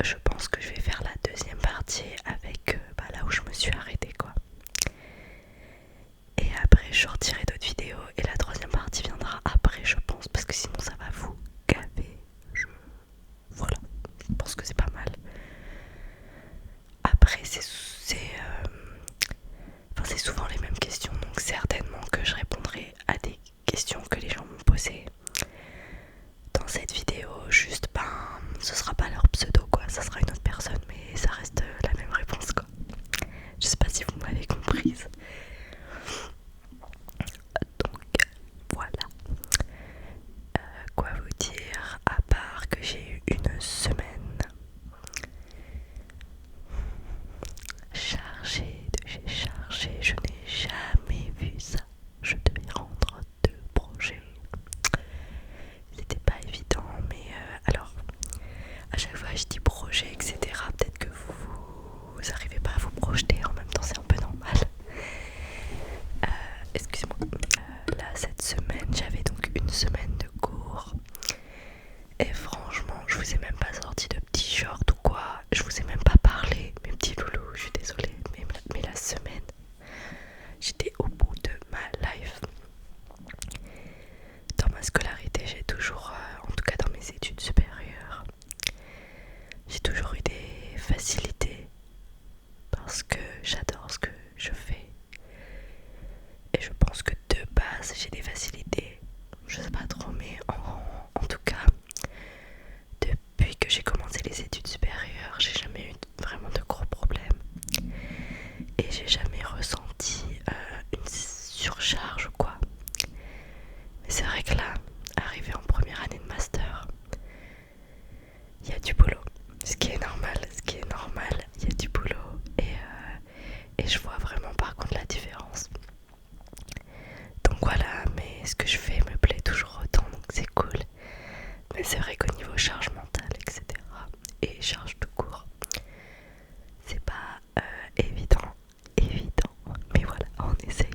je pense que je vais faire la deuxième partie avec là où je me suis arrêtée quoi. Et après je sortirai d'autres vidéos et la troisième partie viendra après je pense, parce que sinon ça va vous gaver. Voilà, je pense que c'est pas mal. Après c'est souvent les mêmes questions, donc certainement que je répondrai à des questions que les gens m'ont posées dans cette vidéo. Juste ce sera pas leur pseudo quoi, ça sera une autre personne, mais ça reste la même réponse quoi. Je sais pas si vous m'avez comprise. Donc voilà. Quoi vous dire à part que j'ai eu une semaine chargée de chez chargée. Je n'ai jamais vu ça. Je devais rendre 2 projets. C'était pas évident, mais alors à chaque fois je dis projet etc. Peut-être que vous arrivez pas à vous projeter, en même temps c'est un peu normal. Excusez-moi. Là cette semaine j'avais donc une semaine de cours. Et franchement, je vous ai même pas sorti de petits shorts ou quoi. Je vous ai même pas parlé, mes petits loulous. Je suis désolée, mais la semaine, j'étais au bout de ma life. Dans ma scolarité, j'ai toujours, en tout cas dans mes études supérieures, j'ai toujours eu des facilités parce que j'adore ce que je fais. Et je pense que de base, j'ai des facilités. Je sais pas trop, mais en tout cas, depuis que j'ai commencé les études supérieures, j'ai jamais eu vraiment de gros problèmes et j'ai jamais ressenti une surcharge ou quoi. Mais c'est vrai que là, arrivé en première année de master, il y a du boulot, ce qui est normal, il y a du boulot et je vois vraiment par contre la différence. Donc voilà, mais ce que je fais me plaît toujours autant, donc c'est cool. Mais c'est vrai qu'au niveau charge mentale, etc. et charge tout court, c'est pas évident. Mais voilà, on essaye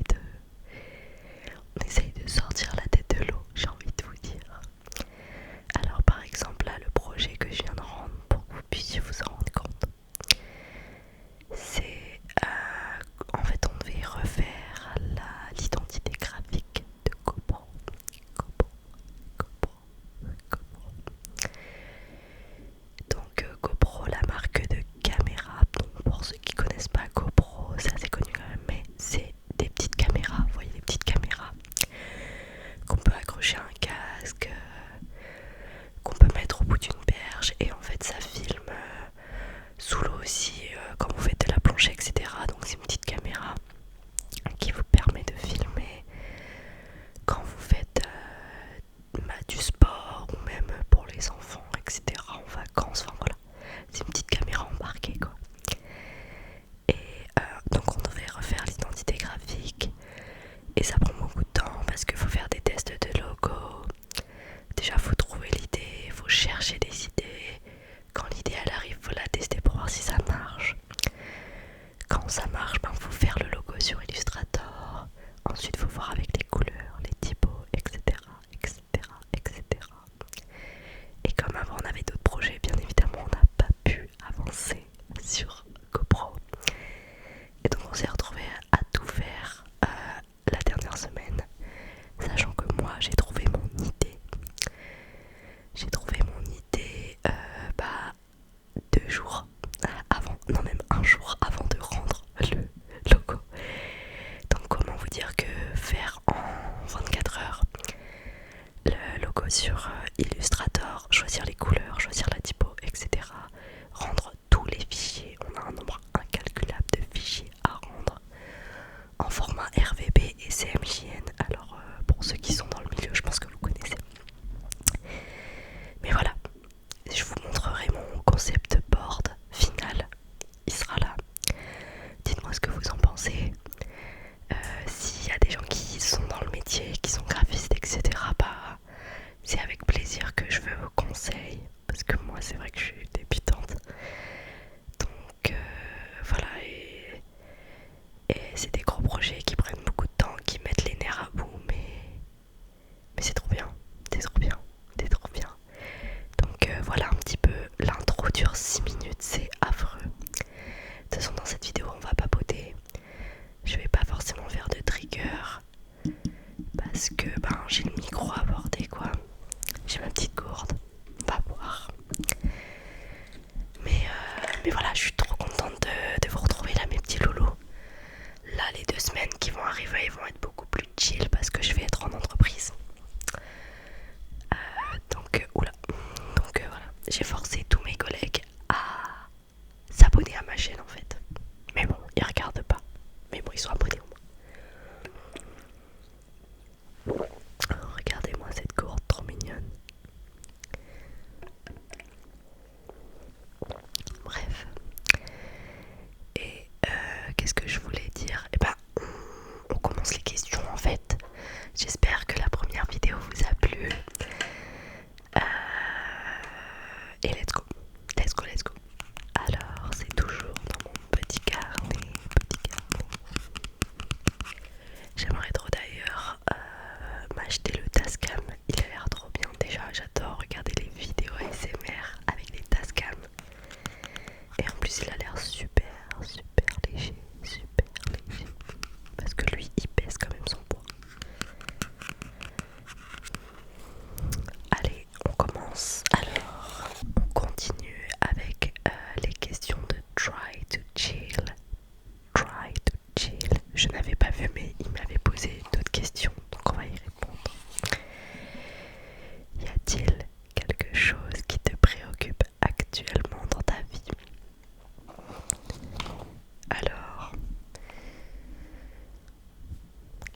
de sortir la tête de l'eau, j'ai envie de vous dire. Alors par exemple là, le projet que je viens de rendre, pour que vous puissiez vous en rendre compte, c'est en fait on devait refaire l'identité graphique de GoPro. Donc GoPro, la marque de caméra. Donc pour ceux qui connaissent pas GoPro, c'est assez connu quand même, mais c'est des petites caméras, vous voyez les petites caméras qu'on peut accrocher à un casque, qu'on peut mettre au bout d'une perche, et en fait ça filme sous l'eau aussi quand vous faites de la plongée etc. Donc c'est une petite caméra qui vous permet de filmer quand vous faites du sport ou même pour les enfants etc. en vacances, enfin voilà, c'est une petite caméra embarquée quoi. Et donc on devait refaire l'identité graphique et ça prend beaucoup de temps parce qu'il faut faire des tests de logo. Déjà faut trouver l'idée, faut chercher des idées. Quand l'idée elle arrive, faut la tester pour voir si ça marche. Quand ça marche, faut faire le logo sur Illustrator. Ensuite faut voir avec les couleurs, les typos, etc. etc. etc. Et comme avant on avait d'autres projets, bien évidemment on n'a pas pu avancer sur GoPro. Et donc on s'est retrouvé à tout faire la dernière semaine, sachant que moi j'ai trouvé mon idée. J'ai trouvé mon idée 2 jours avant, non même un jour avant de rendre le logo. Donc comment vous dire que faire en 24 heures le logo sur Illustrator, choisir les couleurs, choisir la typo, etc. Rendre tous les fichiers, on a un nombre incalculable de fichiers à rendre en format RVB et CMJN. Alors pour ceux qui sont dans le milieu, je pense que vous connaissez. Mais voilà, je vous montrerai mon concept board final, il sera là. Dites-moi ce que vous en pensez. S'il y a des gens qui sont dans le métier, qui sont graphistes, etc., c'est avec plaisir que je veux vos conseils. Parce que moi, c'est déjà j'adore regarder les vidéos ASMR avec des Tascam. Et en plus il a l'air super léger, parce que lui il pèse quand même son poids. Allez, on commence. Alors, on continue avec les questions de Try to Chill. Try to Chill. Je n'avais pas vu, mais il m'avait posé d'autres questions, donc on va y répondre. Y a-t-il quelque chose qui te préoccupe actuellement dans ta vie? Alors,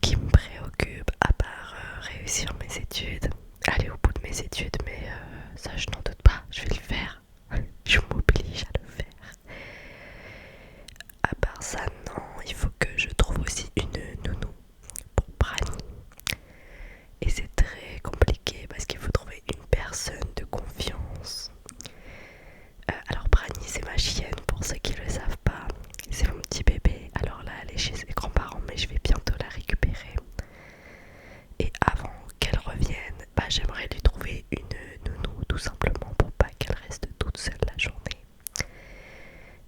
qui me préoccupe à part réussir mes études, aller au bout de mes études, mais ça je n'en doute pas, je vais le faire. Je m'oblige à le faire. À part ça, non, il faut que je trouve aussi une nounou pour Brani. Et c'est très compliqué parce qu'il faut trouver une personne de confiance. Alors Brani, c'est ma chienne pour ceux qui ne le savent pas. C'est mon petit bébé. Alors là, elle est chez ses grands-parents, mais je vais bientôt la récupérer. Et avant qu'elle revienne, j'aimerais lui trouver une nounou tout simplement pour pas qu'elle reste toute seule la journée.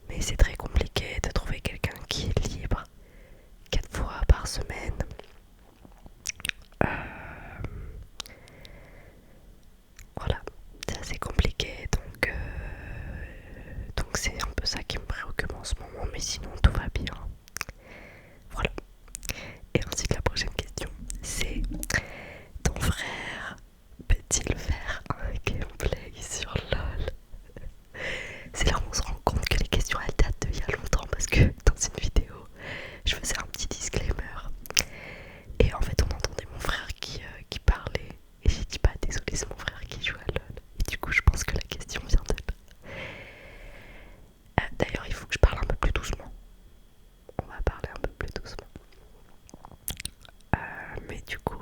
Mais c'est très compliqué de trouver quelqu'un qui est libre 4 fois par semaine. Voilà, c'est assez compliqué, donc c'est un peu ça qui me préoccupe en ce moment, mais sinon tout va bien. Voilà. Et ensuite la prochaine question, c'est: ton frère peut-il faire un gameplay sur LOL? C'est là où on se rend compte que les questions elles datent d'il y a longtemps, parce que dans une vidéo je faisais un petit disclaimer et en fait on entendait mon frère qui parlait et j'ai dit désolé, c'est mon frère qui joue à LOL. Et du coup je pense que la question vient de là. D'ailleurs il faut que je parle un peu plus doucement. On va parler un peu plus doucement. Mais du coup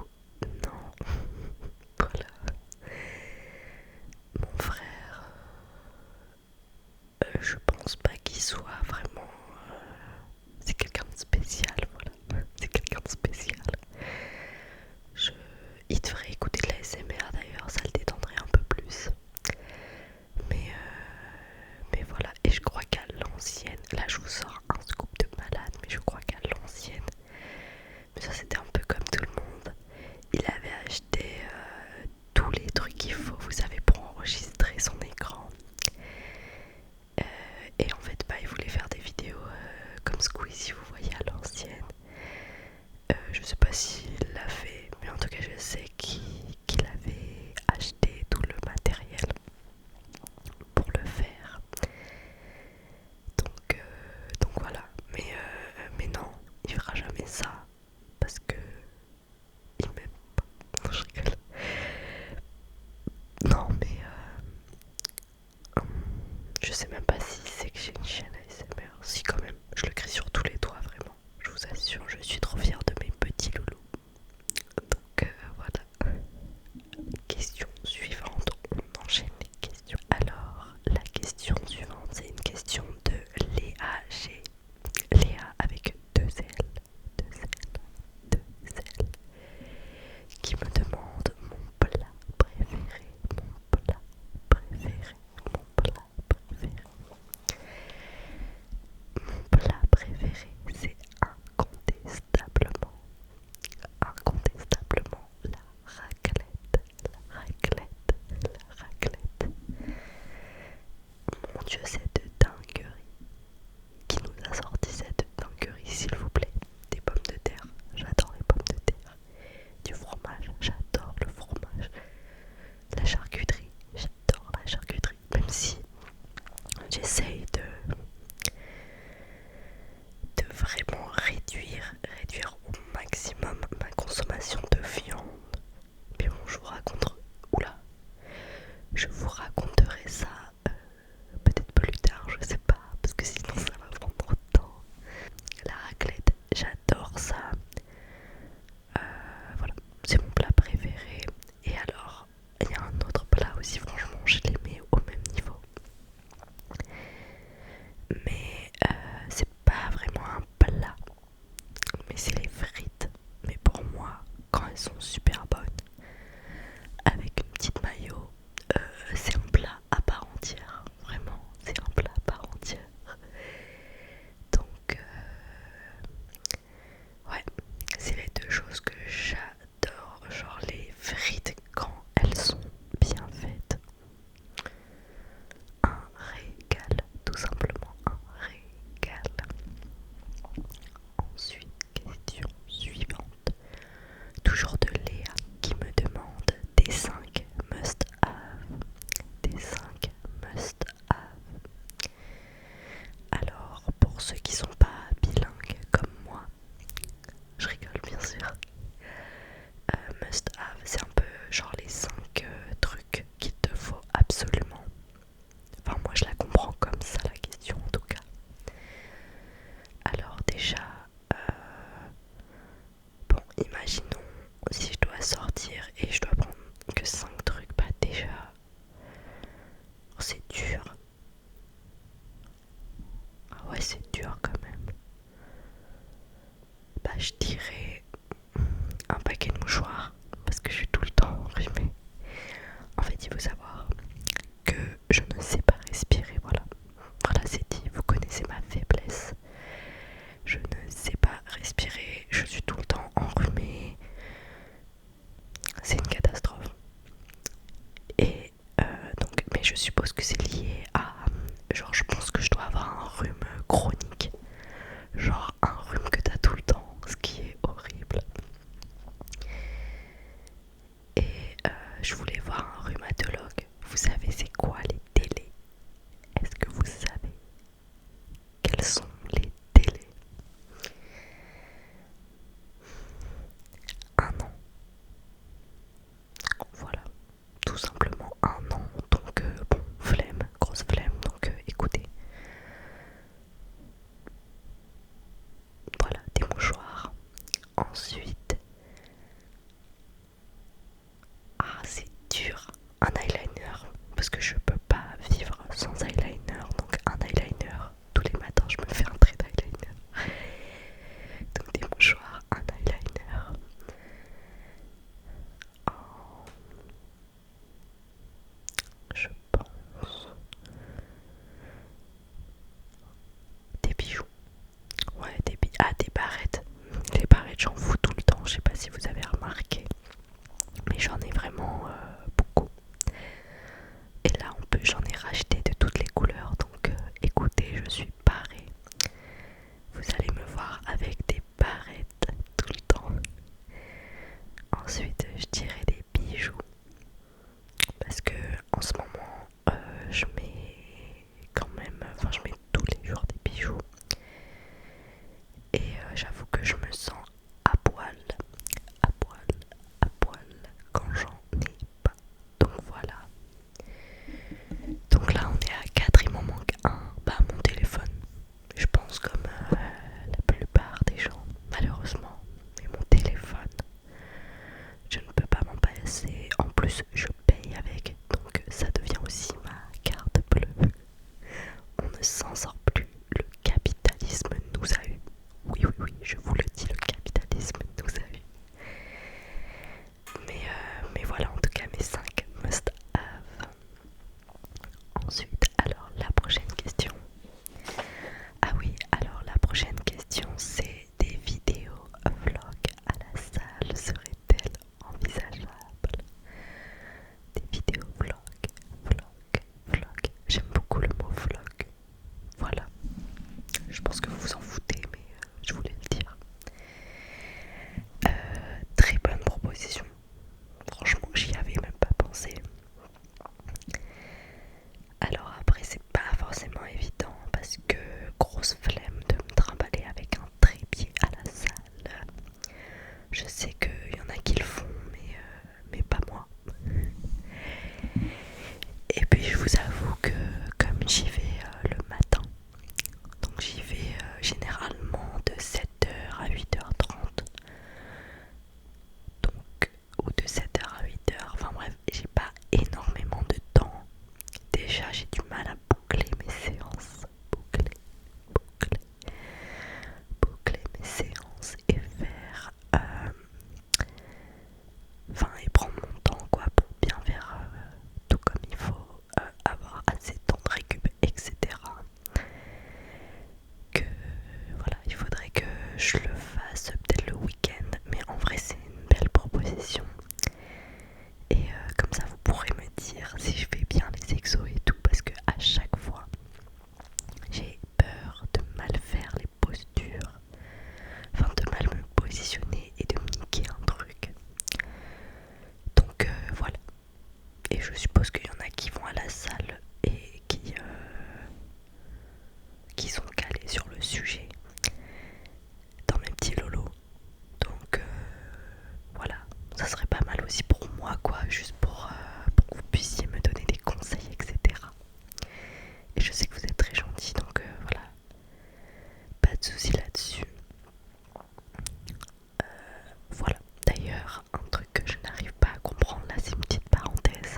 non. Voilà. Mon frère, je pense pas qu'il soit vraiment... c'est quelqu'un de spécial, voilà. C'est quelqu'un de spécial. Il devrait écouter de la l'ASMR d'ailleurs, ça le détendrait un peu plus. Mais voilà, et je crois qu'à l'ancienne, là je vous sors un scoop de malade, mais je crois qu'à l'ancienne, mais ça c'était un peu comme tout le monde, il avait acheté tous les trucs qu'il faut, vous savez, pour enregistrer son écran. Et en fait, il voulait faire des vidéos comme Squeezie, vous voyez, à l'ancienne. Je sais pas s'il l'a fait, mais en tout cas, je sais qu'il avait acheté tout le matériel pour le faire. Donc voilà. Mais non, il fera jamais ça parce que il m'aime pas. Non, je rigole. Non, mais je sais même pas si c'est que j'ai une chaîne ASMR. Si, quand même, je le crie sur tous les toits, vraiment. Je vous assure, je suis trop fière de mes petits loulous. Donc voilà. Question suivante, on enchaîne les questions. Alors, la question suivante, c'est une question de Léa G. Léa avec 2 L, 2 L, 2 L, qui me demande mon plat préféré, mon plat préféré, mon plat préféré. Mon plat préféré, c'est incontestablement la raclette, la raclette, la raclette. Mon Dieu, cette dinguerie. Qui nous a sorti cette dinguerie, s'il vous plaît? Des pommes de terre, j'adore les pommes de terre. Du fromage, j'adore le fromage. La charcuterie, j'adore la charcuterie. Même si j'essaye de vraiment réduire au maximum ma consommation de viande. Mais bon, je vous raconterai ça peut-être plus tard, je sais pas, parce que sinon ça va prendre trop de temps. La raclette, j'adore ça. Voilà, c'est mon plat préféré. Et alors, il y a un autre plat aussi, franchement, je les mets au même niveau. Mais c'est pas vraiment un plat, mais c'est les frites. Mais pour moi, quand elles sont super bonnes, avec une petite mayo je ne sais pas respirer, voilà. Voilà, c'est dit, vous connaissez ma faiblesse. Je ne sais pas respirer, je suis tout le temps enrhumée. C'est une catastrophe. Et donc, mais je suppose que c'est lié à... Genre, je pense que je dois avoir un rhume chronique. Genre un rhume que t'as tout le temps, ce qui est horrible. Et je voulais voir un rhumatologue. Vous savez c'est quoi les délais? Est-ce que vous savez quels sont les délais? Un an. Voilà, tout simplement un an. Donc bon, flemme, grosse flemme. Donc écoutez. Voilà, des mouchoirs. Ensuite, ah c'est dur, un eyeliner. Parce que je peux pas vivre sans eyeliner. Donc un eyeliner. Tous les matins je me fais un trait d'eyeliner. Donc des mouchoirs, un eyeliner. Oh, je pense des bijoux. Ouais, des barrettes. Les barrettes, j'en fous tout le temps. Je sais pas si vous avez remarqué, mais j'en ai vraiment beaucoup. Et là, j'en ai racheté de toutes les couleurs. Donc, écoutez, je suis parée. Vous allez me voir avec des barrettes tout le temps. Ensuite, je dirais des bijoux. Parce que en ce moment, je mets quand même, enfin, je mets tous les jours des bijoux. Et j'avoue que je me sens à poil, à poil, à poil quand j'en ai pas. Donc voilà. Donc là on est à 4, il m'en manque un. Bah mon téléphone. Je pense comme la plupart des gens, malheureusement. Mais mon téléphone, je ne peux pas m'en passer. En plus je paye avec. Donc ça devient aussi ma carte bleue. On ne s'en sort plus. Le capitalisme nous a eu. Oui, oui, oui, je vous le dis, le capitalisme nous a eu. Mais voilà, en tout cas, mes 5 must-have. Ensuite, alors la prochaine question. Ah oui, alors la prochaine question, c'est des vidéos vlog à la salle seraient-elles envisageables? Des vidéos vlog. J'aime beaucoup le mot vlog. Voilà. Je pense que vous vous en foutez, mais je voulais le dire. Très bonne proposition. Franchement, j'y avais même pas pensé. Alors après, c'est pas forcément évident parce que grosse flemme de me trimballer avec un trépied à la salle. Je sais qu'il y en a qui le font, mais pas moi. Et puis je vous avoue que comme j'y vais le matin, donc j'y vais généralement de 7h à 8h30, donc, ou de 7h à 8h, enfin bref, j'ai pas énormément de temps. Déjà j'ai du mal à boucler mes séances, boucler mes séances et faire, enfin et prendre mon temps quoi pour bien faire tout comme il faut, avoir assez de temps de récup, etc. Que voilà, il faudrait que je le fasse peut-être le week-end, mais en vrai c'est une belle proposition. Et comme ça vous pourrez me dire si je fais bien les exos et tout, parce que à chaque fois j'ai peur de mal faire les postures, enfin de mal me positionner et de me niquer un truc. Donc voilà. Et je suppose qu'il y en a qui vont à la salle et qui sont calés sur le sujet dans mes petits lolos. Donc voilà, ça serait pas mal aussi pour moi quoi, juste pour que vous puissiez me donner des conseils, etc. Et je sais que vous êtes très gentils, donc voilà, pas de soucis là-dessus. Voilà, d'ailleurs, un truc que je n'arrive pas à comprendre, là c'est une petite parenthèse.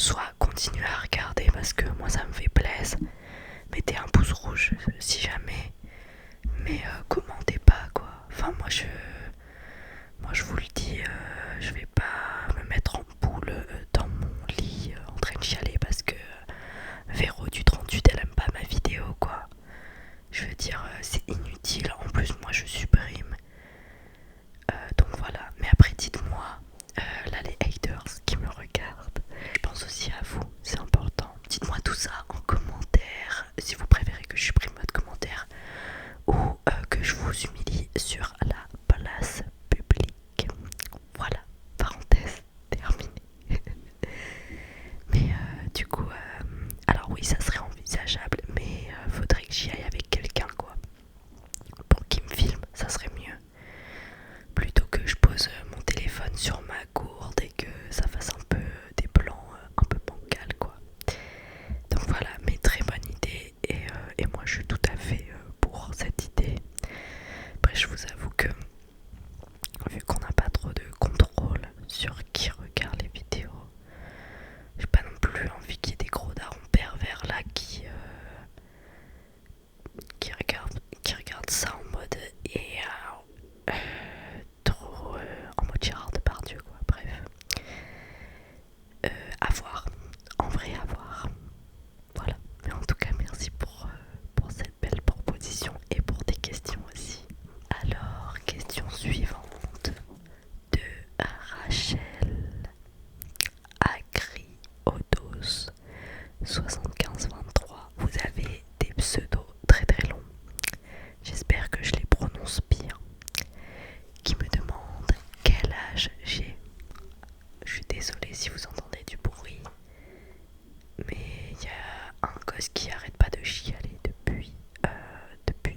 soit continuez à regarder parce que moi ça me fait plaisir. Mettez un pouce rouge si jamais, mais commentez pas quoi. Enfin moi je vous le dis, je vais pas me mettre en boule dans mon lit en train de chialer parce que Véro du 38 elle aime pas ma vidéo quoi. Je veux dire c'est inutile, en plus moi je supprime. Donc voilà, mais après dites-moi, là les haters qui me regardent, je pense aussi à vous, c'est important. Dites-moi tout ça en commentaire, si vous préférez que je supprime votre commentaire ou que je vous humilie sur la place publique. Voilà, parenthèse terminée. Mais du coup, alors oui, ça serait envisageable, mais faudrait que j'y aille avec quelqu'un quoi, pour qu'il me filme, ça serait mieux. Plutôt que je pose mon téléphone sur ma gourde et que ça fasse un peu des plans un peu bancal quoi. Donc voilà, mais très bonne idée et moi je suis tout à fait pour cette idée. Après je vous avoue que vu qu'on n'a pas trop de contrôle sur qui regarde les vidéos, j'ai pas non plus envie qu'il y ait des gros darons pervers là qui regardent ça en mode et trop en mode Gérard Depardieu quoi, bref. À voir, en vrai à voir. Voilà, mais en tout cas merci pour cette belle proposition et pour tes questions aussi. Alors, question suivante de Rachel Agriodos 7523. Vous avez des pseudos très très longs. J'espère que je les prononce bien. Qui me demande quel âge j'ai. Je suis désolée si vous entendez du bruit, mais il y a un gosse qui arrête pas de chialer depuis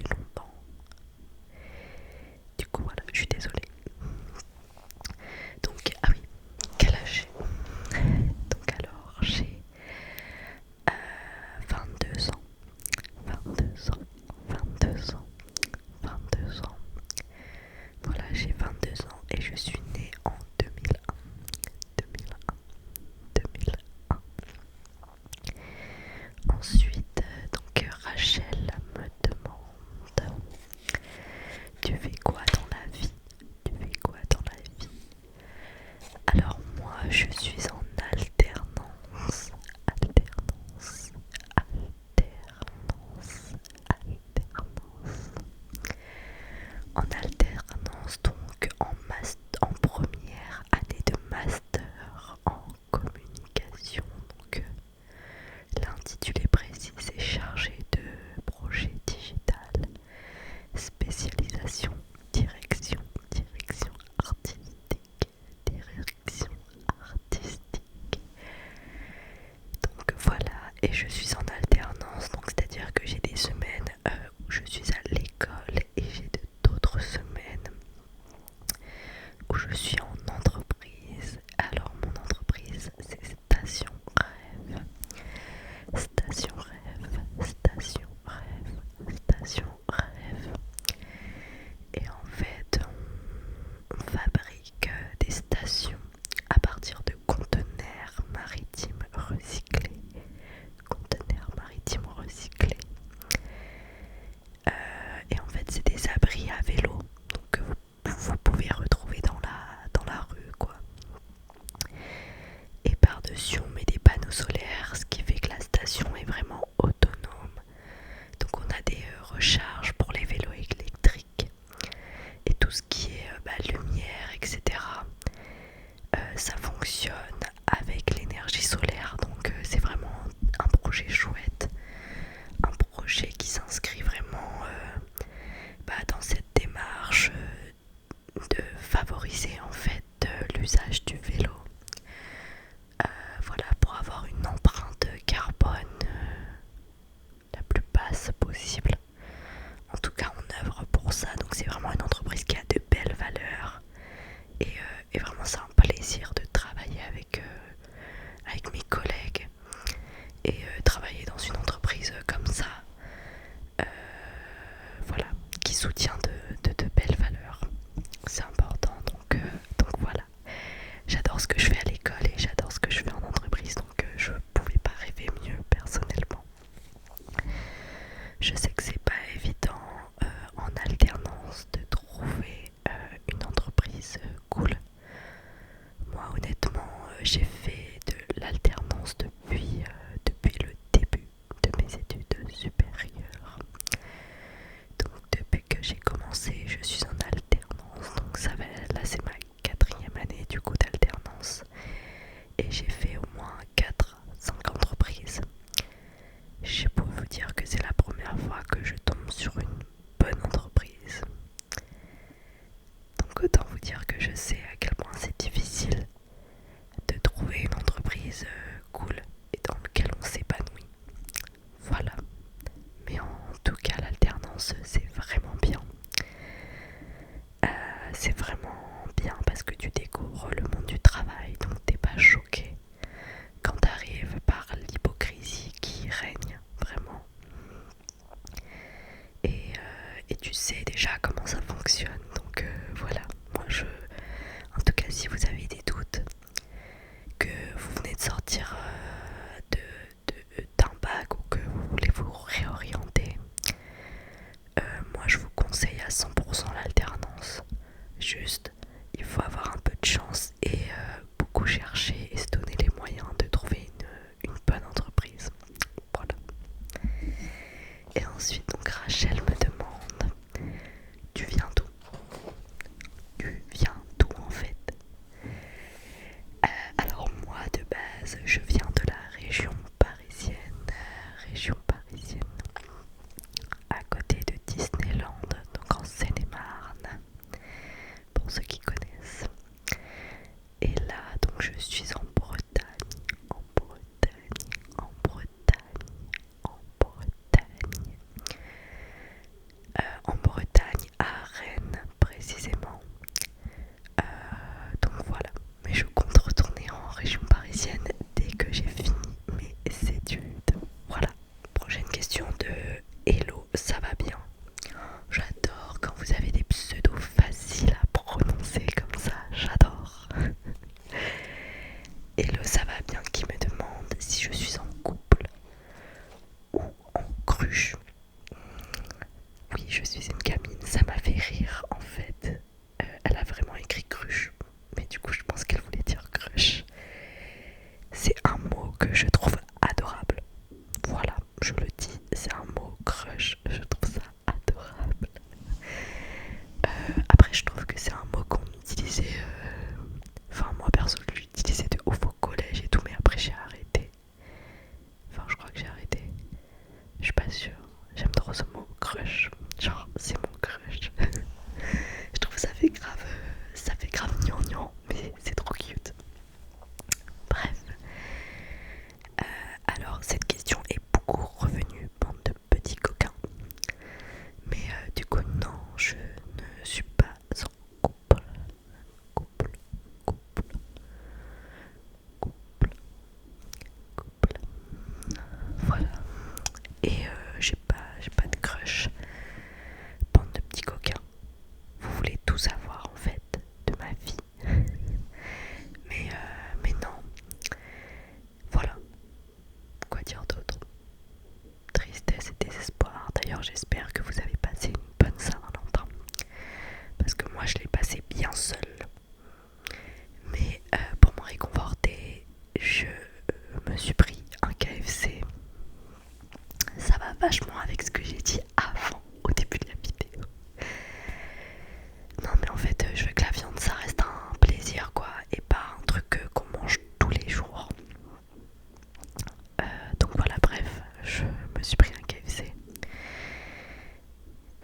longtemps. Du coup voilà, je suis désolée. Donc ah oui, quel âge j'ai? Donc alors j'ai 22 ans, 22 ans, 22 ans, 22 ans. Voilà, j'ai 22 ans et je suis née en 2001. 2001, 2001. Ensuite, donc Rachel me demande: tu fais quoi dans la vie? Tu fais quoi dans la vie? Alors moi, je suis en alternance, alternance, alternance, alternance. En alternance, donc en première année de master en communication. Donc l'intitulé précis, c'est chargé de projet digital, spécialisation, direction, direction artistique, direction artistique. Donc voilà, et je suis en alternance, donc c'est-à-dire que j'ai des semaines où je suis à l'école et j'ai d'autres semaines où je suis en entreprise. Alors mon entreprise c'est Station Rêve. Station Rêve, Station Rêve, Station Rêve. Et en fait on fabrique des stations à partir de conteneurs maritimes recyclés. Conteneurs maritimes recyclés. Et en fait c'est des abris à vélo, donc que vous pouvez retrouver dans la rue quoi. Et par-dessus on met des panneaux solaires, ce qui fait que la station est vraiment autonome. Donc on a des recharges pour les vélos électriques et tout ce qui est lumière, etc. Ça fonctionne avec l'énergie solaire, donc c'est vraiment un projet chouette, un projet qui s'inscrit vraiment dans cette démarche de favoriser en fait l'usage du vélo. Voilà, et j'ai fait au moins 4-5 entreprises. Je peux vous dire que c'est la première fois que je tombe sur une bonne entreprise. Donc autant vous dire que je sais à quel point c'est difficile de trouver une entreprise cool et dans laquelle on s'épanouit. Voilà. Mais en tout cas, l'alternance, c'est vraiment bien. C'est vraiment bien parce que tu découvres le monde du travail, donc t'es pas choqué quand t'arrives par l'hypocrisie qui règne vraiment. Et tu sais déjà comment ça fonctionne, donc voilà. Moi en tout cas, si vous avez des doutes, que vous venez de sortir d'un bac ou que vous voulez vous réorienter, moi je vous conseille à 100% l'alternance. Juste, il faut avoir un peu de chance et beaucoup chercher et se donner les moyens de trouver une bonne entreprise. Voilà. Et ensuite, donc Rachel me demande, tu viens d'où? Tu viens d'où en fait? Alors moi de base, je viens de la région parisienne, à côté de Disneyland, donc en Seine-et-Marne, pour ceux qui connaissent. Et là, donc je suis en Bretagne, en Bretagne, à Rennes précisément. Donc voilà, mais je compte retourner en région parisienne dès que j'ai fini mes études. Voilà, prochaine question de Hello, ça va bien? J'adore quand vous avez des pseudos faciles à prononcer comme ça, j'adore. Hello, ça va bien qui me demande si je suis en couple ou en cruche. Oui, je suis une gamine, ça m'a fait rire en fait. Elle a vraiment écrit cruche, mais du coup je pense qu'elle voulait dire crush. C'est un mot que je trouve adorable. Voilà, je le dis, c'est un mot crush, je trouve ça adorable. Après je trouve que c'est un mot qu'on utilisait, enfin moi perso je l'utilisais de ouf au collège et tout, mais après j'ai arrêté. Enfin je crois que j'ai arrêté, je suis pas sûre. J'aime trop ce mot crush, genre c'est mon crush. Je trouve que ça fait grave gnangnan, mais c'est trop cute. Bref, alors cette question est beaucoup revenue, bande de petits coquins. Mais du coup non, je ne suis pas en couple. Voilà. Et j'ai pas de crush. Bande de petits coquins. Vous voulez tout savoir en fait de ma vie. Mais non. Voilà. Quoi dire d'autre? Tristesse et désespoir. D'ailleurs j'espère que vous avez passé une bonne Saint-Valentin. Parce que moi je l'ai passé bien seule. Mais pour me réconforter, je me suis pris un KFC. Ça va vachement avec ce que j'ai dit avant, au début de la vidéo. Non mais en fait je veux que la viande ça reste un plaisir quoi, et pas un truc qu'on mange tous les jours. Donc voilà, bref, je me suis pris un KFC.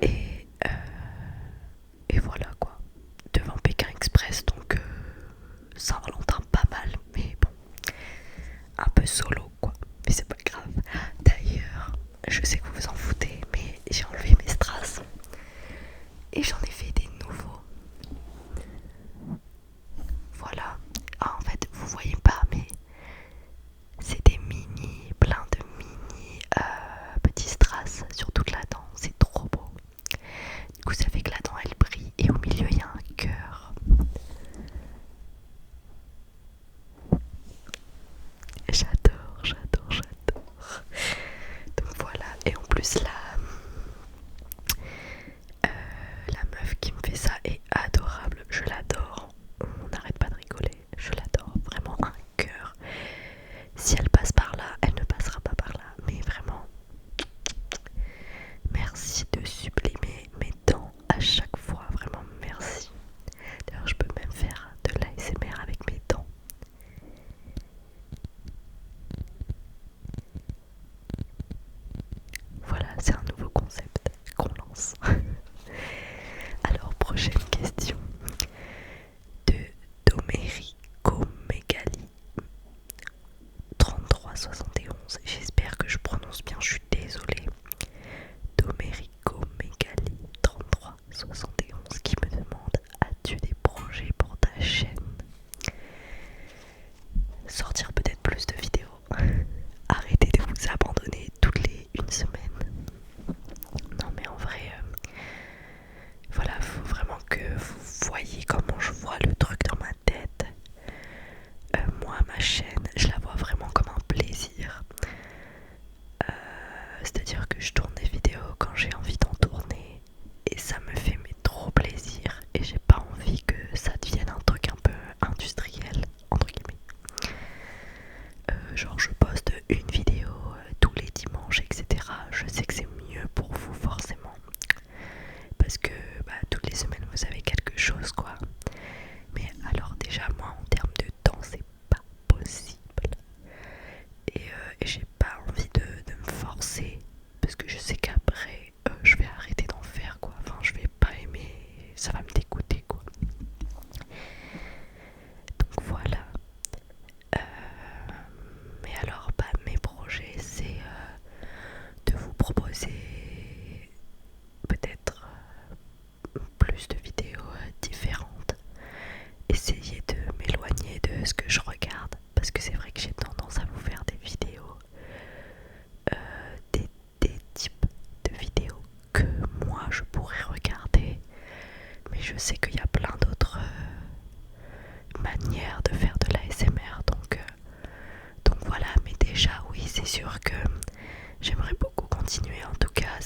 Et voilà quoi, devant Pékin Express, donc Saint-Valentin pas mal, mais bon, un peu solo quoi, mais c'est pas grave. D'ailleurs, je sais que vous vous en foutez, mais j'ai enlevé mes strass et j'en ai fait des nouveaux. Voilà. Ah, en fait, vous voyez pas, mais c'est des plein de mini petits strass sur toute la dent. C'est trop beau. Du coup, ça fait que la dent elle brille et au milieu il y a un cœur. J'adore. 71. J'espère que je prononce bien, je suis désolée. Domerico Megali 3371 qui me demande: as-tu des projets pour ta chaîne? Sortir peut-être plus de vidéos. Arrêtez de vous abandonner toutes les une semaine. Non mais en vrai, voilà, faut vraiment que vous voyez comment je vois le truc dans ma tête. Moi, ma chaîne, je la vois vraiment comme un plaisir. C'est-à-dire que je tourne des vidéos quand j'ai envie d'en tourner et ça me fait mais trop plaisir et j'ai pas envie que ça devienne un truc un peu industriel entre guillemets. Genre je poste une vidéo tous les dimanches, etc. Je sais que c'est mieux pour vous forcément parce que toutes les semaines vous avez quelque chose quoi. Mais alors déjà moi en termes de temps c'est pas possible et j'ai pas envie de me forcer parce que je sais qu'après je vais arrêter d'en faire quoi. Enfin je vais pas aimer, ça va me dégoûter quoi. Donc voilà. Mais alors mes projets c'est de vous proposer peut-être plus de vidéos différentes. Essayer de m'éloigner de ce que je regarde parce que c'est vrai que j'ai tendance à vous faire des vidéos des types de vidéos que moi je pourrais regarder, mais je sais qu'il y a plein d'autres manières de faire de l'ASMR donc voilà. Mais déjà oui c'est sûr que j'aimerais beaucoup continuer en tout cas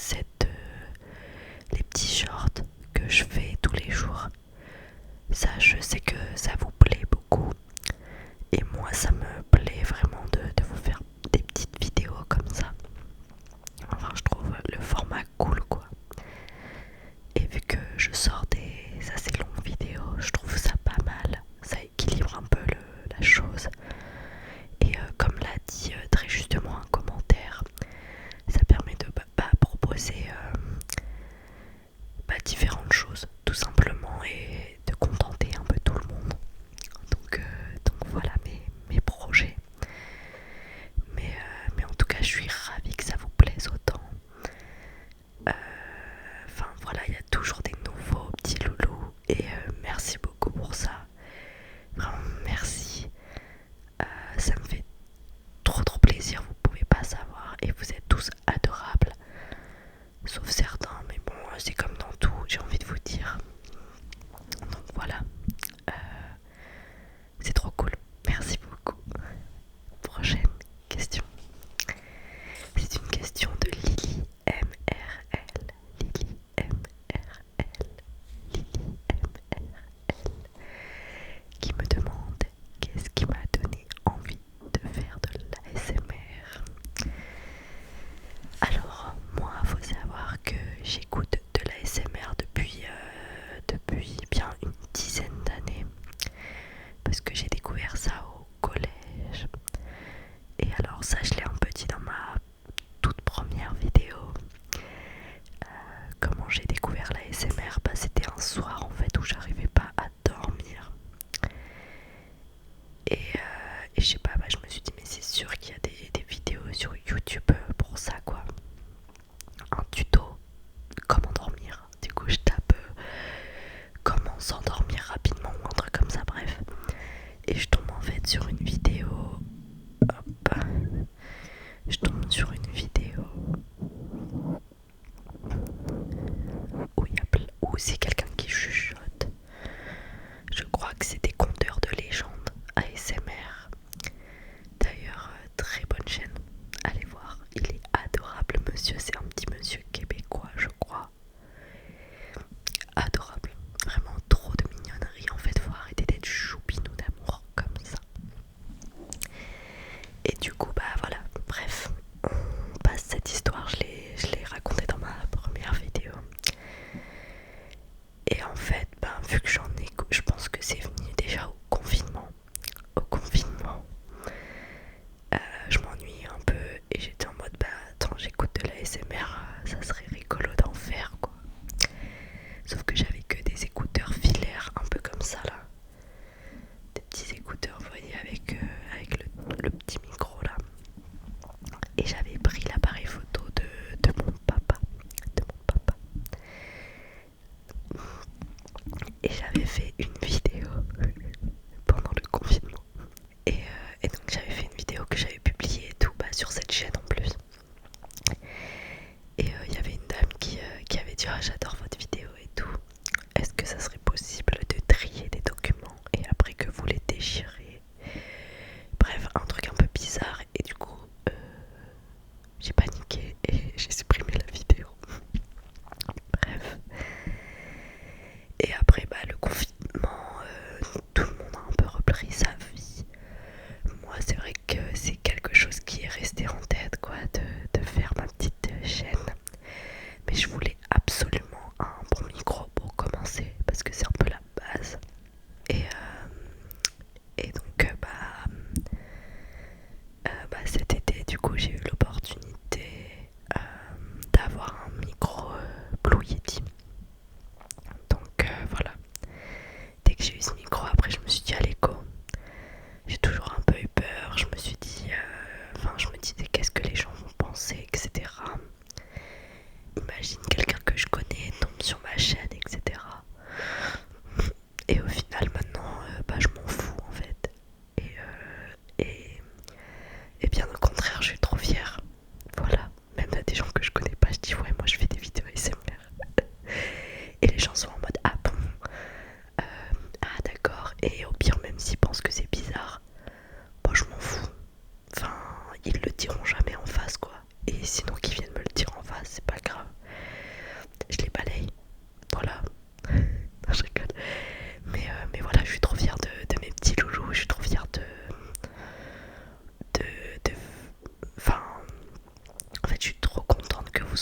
les petits shorts que je fais tous les jours. Ça je sais que ça vous plaît beaucoup et moi ça me plaît vraiment de vous faire des petites vidéos comme ça. Enfin je trouve le format cool quoi. Et vu que je sors des assez longues vidéos, je trouve ça pas mal. Ça équilibre un peu la chose. Et comme l'a dit très justement un commentaire, ça permet de proposer différentes choses tout simplement et de contenter un peu tout le monde. Donc voilà mes projets. Mais en tout cas je suis ravie que ça vous plaise autant. Enfin voilà, il y a toujours des nouveaux petits loulous et merci beaucoup pour ça. Vraiment merci. Ça me fait trop plaisir, vous pouvez pas savoir. Et vous êtes tous adorables. Sauf certains, mais bon, c'est comme dans tout, j'ai envie de vous dire. Donc voilà. C'est trop cool. Merci beaucoup. Prochaine question. C'est une question de Lily MRL. Lily MRL. Lily MRL. Qui me demande qu'est-ce qui m'a donné envie de faire de l'ASMR. Alors, moi, faut savoir que j'écoute de l'ASMR depuis bien une dizaine d'années. Parce que j'ai découvert ça au collège. Et alors ça je l'ai un peu dit dans ma toute première vidéo. Comment j'ai découvert la l'ASMR, c'était un soir en fait où j'arrivais pas à dormir. Et je sais pas, je me suis dit mais c'est sûr qu'il y a des vidéos sur YouTube pour ça quoi. Un tuto comment dormir. Du coup je tape comment s'endormir rapidement ou un truc comme ça, bref. Et je tombe en fait sur une vidéo. Hop. Je tombe sur une vidéo où c'est quelqu'un qui chuchote. Je crois que c'est des conteurs de légendes ASMR. D'ailleurs, très bonne chaîne. Allez voir, il est adorable monsieur. C'est un petit monsieur québécois je crois. Adorable. Vraiment trop de mignonnerie. En fait, faut arrêter d'être choupinou d'amour comme ça. Et du coup, voilà, bref, on passe cette histoire, je l'ai racontée dans ma première vidéo. Et en fait, vu que je pense que c'est venu déjà au confinement. Je m'ennuie un peu et j'étais en mode, attends, j'écoute de la SMR, ça serait rigolo d'en faire quoi. Sauf que j'avais que des écouteurs filaires, un peu comme ça là. Des petits écouteurs, vous voyez, avec le petit micro là.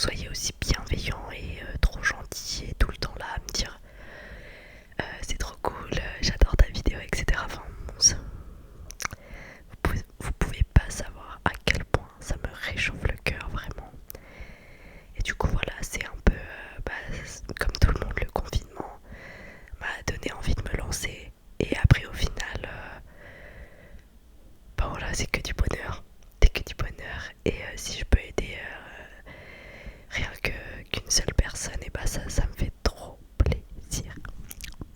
soyez aussi bienveillant et trop gentil et tout le temps là à me dire c'est trop cool, j'adore ta vidéo, etc. Enfin, vous pouvez pas savoir à quel point ça me réchauffe le cœur vraiment. Et du coup voilà, c'est un peu comme tout le monde, le confinement m'a donné envie de me lancer. Et après au final, voilà, c'est que du bonheur. C'est que du bonheur. Et si je peux aider rien qu'une seule personne, et ça me fait trop plaisir.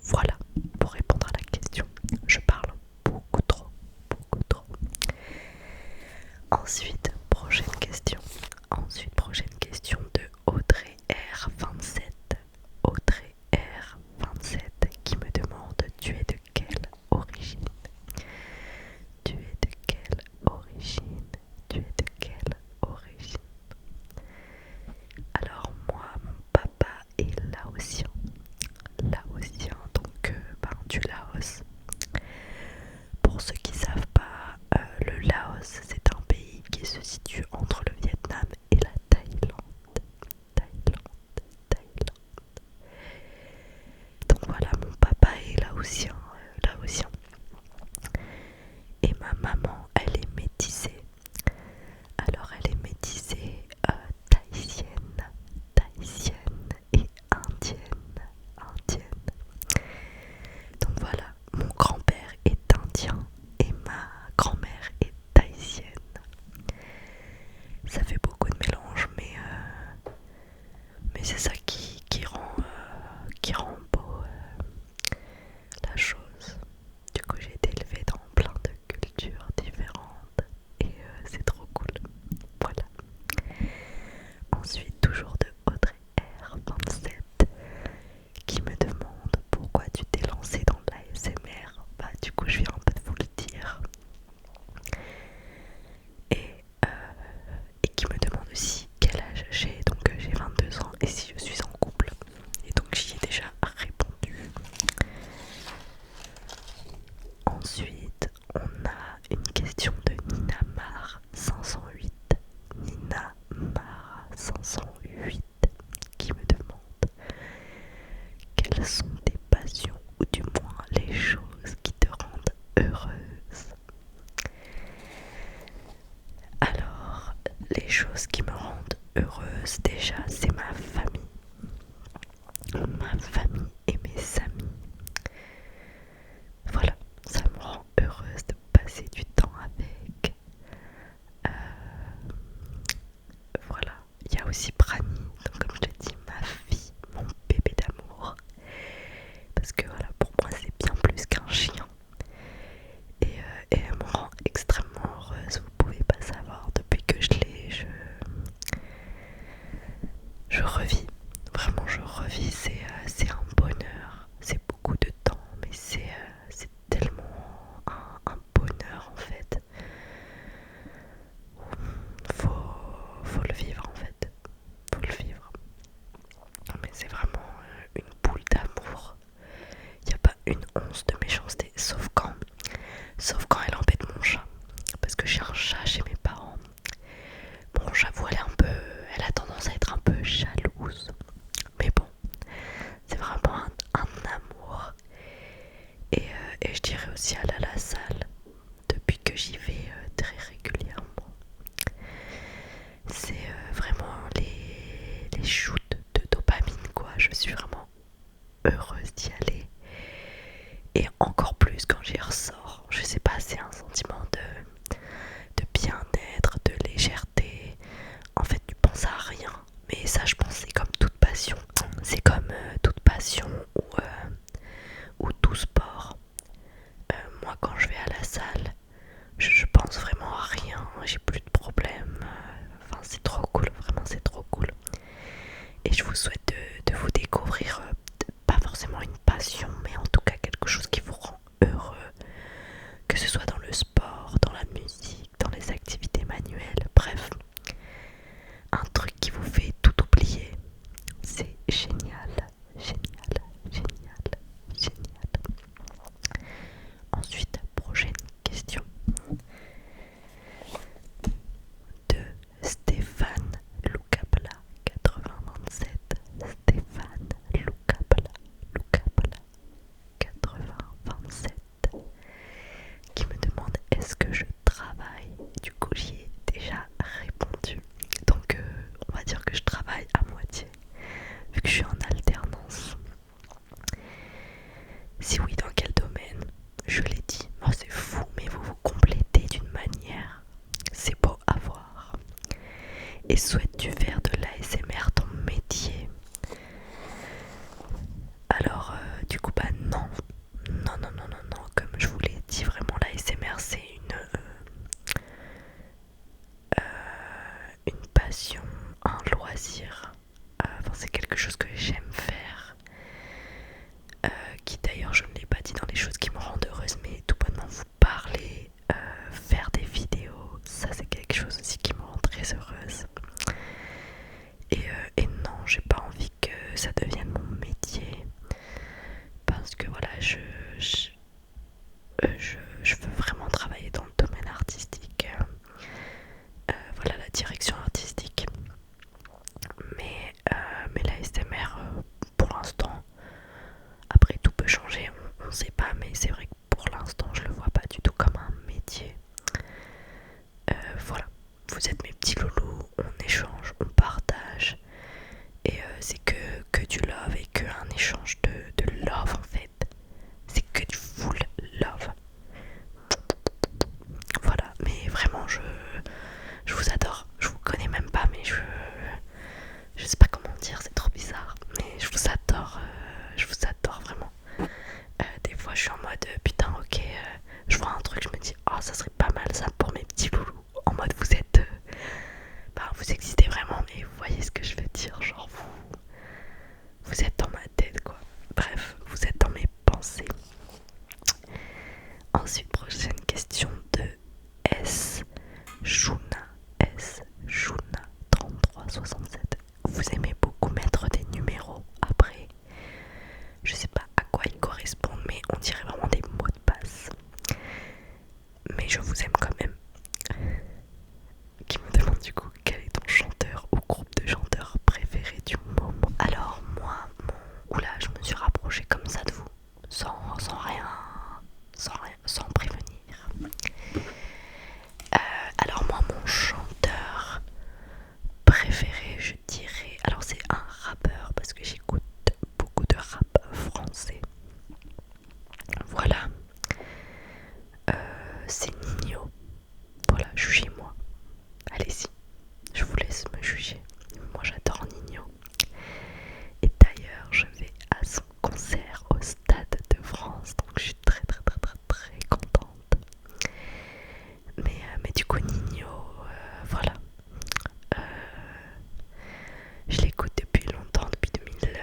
Voilà, pour répondre à la question. Je parle beaucoup trop, beaucoup trop. Prochaine question de Audrey R27. Audrey R27 qui me demande: tu es de quelle origine? Tu es de quelle origine? Tu es de quelle origine? Alors moi, mon papa est laotien. Laotien, donc du Laos. Pour ceux qui ne savent pas, le Laos, c'est un pays qui se situe entre le Vietnam et la Thaïlande. Thaïlande. Donc voilà, mon papa est laotien. Et ma maman, elle est métissée. Alors elle est métissée tahitienne et indienne. Donc voilà, mon grand-père est indien et ma grand-mère est tahitienne. Ça fait beaucoup de mélange, mais c'est ça qui rend beau la chose. Du coup, j'ai été élevée dans plein de cultures différentes et c'est trop cool. Voilà. Ensuite, toujours de Audrey R27 qui me demande pourquoi tu t'es lancée dans l'ASMR. Du coup, je viens un peu de vous le dire. Et qui me demande aussi quel âge j'ai. Donc, j'ai 22 ans et si je suis en couple. Et donc, j'y ai déjà répondu. Ensuite, on a une question de Nina Mar 508. Nina Mar 508 qui me demande: quelles sont tes passions ou du moins les choses qui te rendent heureuse? Alors, les choses qui me rendent heureuse, déjà, c'est ma famille. Ma famille et mes amis. Voilà, ça me rend heureuse de passer du temps avec. Voilà, il y a aussi Brani, donc comme je t'ai dit, ma fille, mon bébé d'amour. Parce que voilà, pour moi c'est bien plus qu'un chien. Et elle me rend extrêmement heureuse, vous pouvez pas savoir. Depuis que je l'ai, je revis. Vraiment, je revis, c'est un bonheur. C'est beaucoup de temps, mais c'est tellement un bonheur en fait. Faut le vivre en fait. Faut le vivre. Mais c'est vraiment une boule d'amour. Il n'y a pas une once de méchanceté, sauf quand elle embête mon chat. Parce que j'ai un chat chez mes parents. Bon, j'avoue, elle a tendance à être un peu jalouse. Mais bon, c'est vraiment un amour. Et je dirais aussi aller à la salle depuis que j'y vais très régulièrement. C'est vraiment les shoots de dopamine quoi. Je suis vraiment heureuse d'y aller. Et encore plus quand j'y ressors. Je sais pas, c'est un sentiment de bien-être, de légèreté. En fait, tu penses à rien. Mais ça, je pense, c'est comme toute passion. C'est comme toute passion ou tout sport. Moi, quand je vais à la salle, je pense vraiment à rien. J'ai plus de problème. Enfin, c'est trop cool. Vraiment, c'est trop cool. Et je vous souhaite de vous découvrir, pas forcément une passion, mais en tout cas quelque chose qui vous rend heureux. Que ce soit dans le sport, dans la musique, dans les activités manuelles, bref. Un truc qui vous fait tout oublier. C'est génial. Ensuite, prochaine question de Stéphane Lucabla Et souhaites-tu faire de l'ASMR ton métier? Alors, du coup, bah non. Non, non, non, non, non. Comme je vous l'ai dit, vraiment, l'ASMR, c'est une passion, un loisir. Enfin, c'est quelque chose que j'aime faire. Qui d'ailleurs, je ne l'ai pas dit dans les choses qui me rendent heureuse, mais tout bonnement vous parler, faire des vidéos, ça c'est quelque chose aussi qui me rend très heureuse. Et non, j'ai pas envie que ça devienne mon métier. Parce que voilà, je veux vraiment travailler dans le domaine artistique. Voilà, la direction artistique. Mais la SMR, pour l'instant, après tout peut changer, on sait pas, mais c'est vrai que pour l'instant, je le vois pas du tout comme un métier. Voilà, vous êtes mes petits loulous, on échange, on partage. Et c'est que du love et que un échange de love en fait. C'est que du full love. Voilà, mais vraiment je vous adore. Je vous connais même pas, mais je sais pas comment dire, c'est trop bizarre. Mais je vous adore vraiment. Des fois je suis en mode putain ok, je vois un truc, je me dis oh ça serait pas mal ça pour mes petits loulous. En mode vous existez vraiment, mais vous voyez ce que je veux dire, genre vous êtes dans ma tête quoi. Bref, vous êtes dans mes pensées. Ensuite, prochaine question de S. Juna 3367. Vous aimez beaucoup mettre des numéros après. Je sais pas à quoi ils correspondent, mais on dirait vraiment des mots de passe. Mais je vous aime quand même. Qui me demande du coup quel est ton chanteur ou groupe de chanteurs préféré du moment. Alors moi, oula, je me suis rapprochée comme ça de vous, sans prévenir. Alors moi, mon chanteur préféré, je dirais, alors c'est un rappeur parce que j'écoute beaucoup de rap français. Voilà, c'est Nino. Voilà, jugez-moi. Allez-y, je vous laisse me juger. Moi j'adore Nino. Et d'ailleurs, je vais à son concert au Stade de France, donc je suis très très très très très contente. Mais du coup, Nino, voilà. Euh, je l'écoute depuis longtemps, depuis 2000,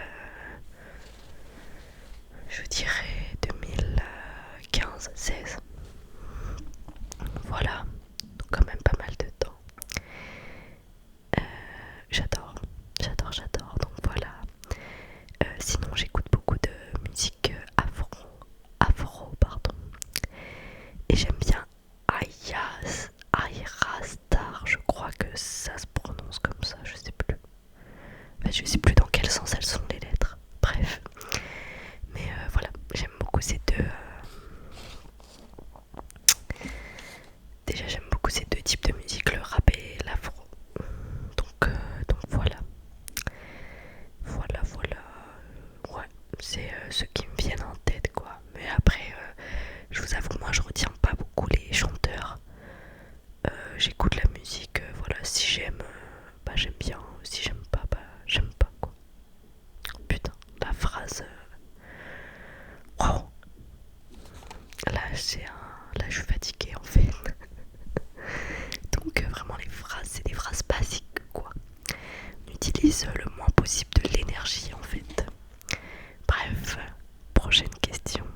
je dirais 2015, 16. Voilà, donc quand même pas mal de temps. J'adore, j'adore, j'adore. Donc voilà. Sinon, j'écoute beaucoup de musique afro, pardon. Et j'aime bien Ayra Star, je crois que ça se prononce comme ça, je sais plus. En fait, je sais plus dans quel sens elles sont les lettres. Bref. Mais voilà, j'aime beaucoup ces deux. Déjà, j'aime beaucoup ces deux types de musique, le rap et l'afro. Donc voilà. Voilà. Ouais, c'est ceux qui me viennent en tête quoi. Mais après, je vous avoue, moi je retiens pas beaucoup les chanteurs. J'écoute la musique, voilà, si j'aime, bah j'aime bien. Si j'aime pas, bah j'aime pas quoi. Putain, la phrase. Wow. Là, là, je suis fatiguée en fait. Donc vraiment les phrases, c'est des phrases basiques quoi. On utilise le moins possible de l'énergie en fait. Bref, prochaine question.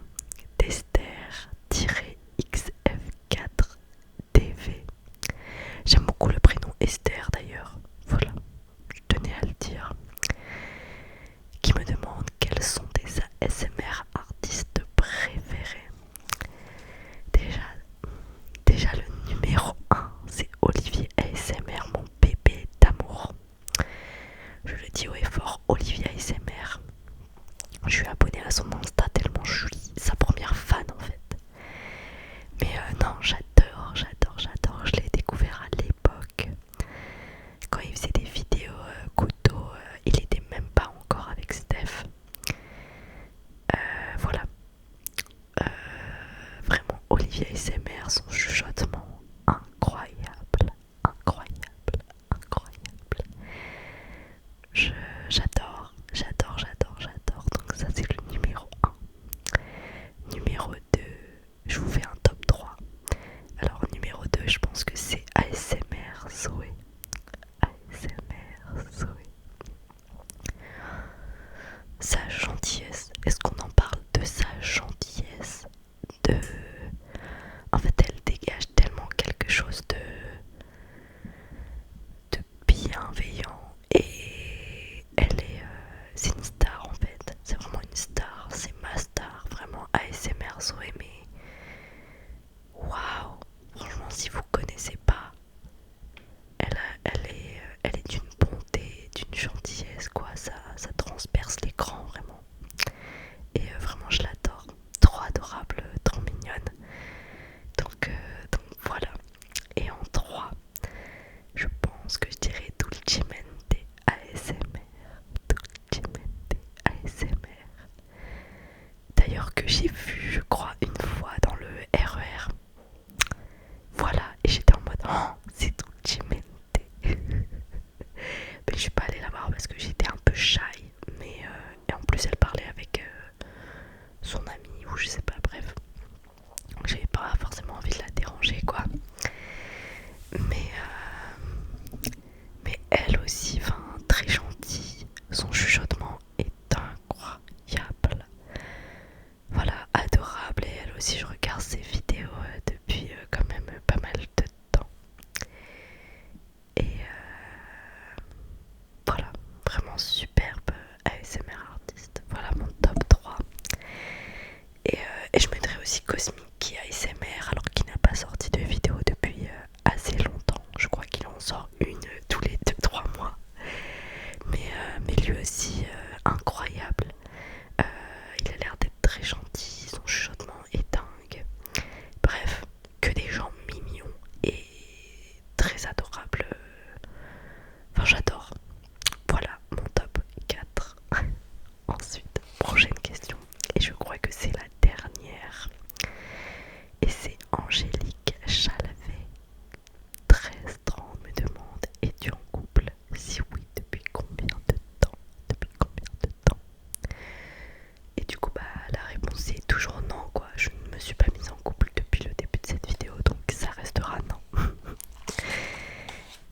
Tester-XF4DV. J'aime beaucoup le prénom Esther d'ailleurs. Voilà, je tenais à le dire. Qui me demande quels sont tes ASMR artistes préférés. Déjà le numéro 1, c'est Olivier ASMR, mon bébé d'amour. Je le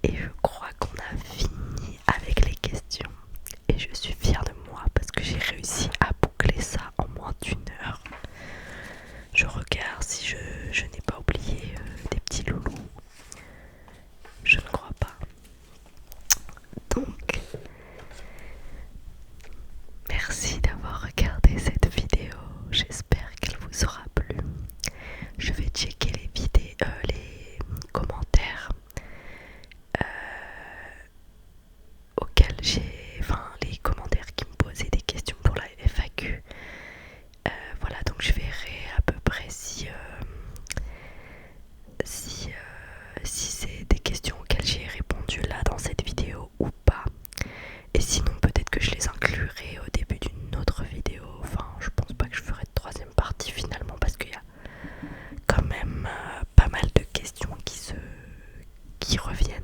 Et je crois qu'on a fini avec les questions. Et je suis fière de moi parce que j'ai réussi à boucler ça en moins d'1 heure. Je regarde si je n'ai pas oublié des petits loulous. Je ne crois pas. Donc, merci d'avoir regardé cette vidéo. J'espère qu'elle vous aura plu. Je vais checker les vidéos, les commentaires auxquels les commentaires qui me posaient des questions pour la FAQ. Voilà, donc je verrai à peu près si c'est des questions auxquelles j'ai répondu là dans cette vidéo ou pas. Et sinon peut-être que je les inclurai au début d'une autre vidéo. Enfin, je pense pas que je ferai de troisième partie finalement parce qu'il y a quand même pas mal de questions qui reviennent.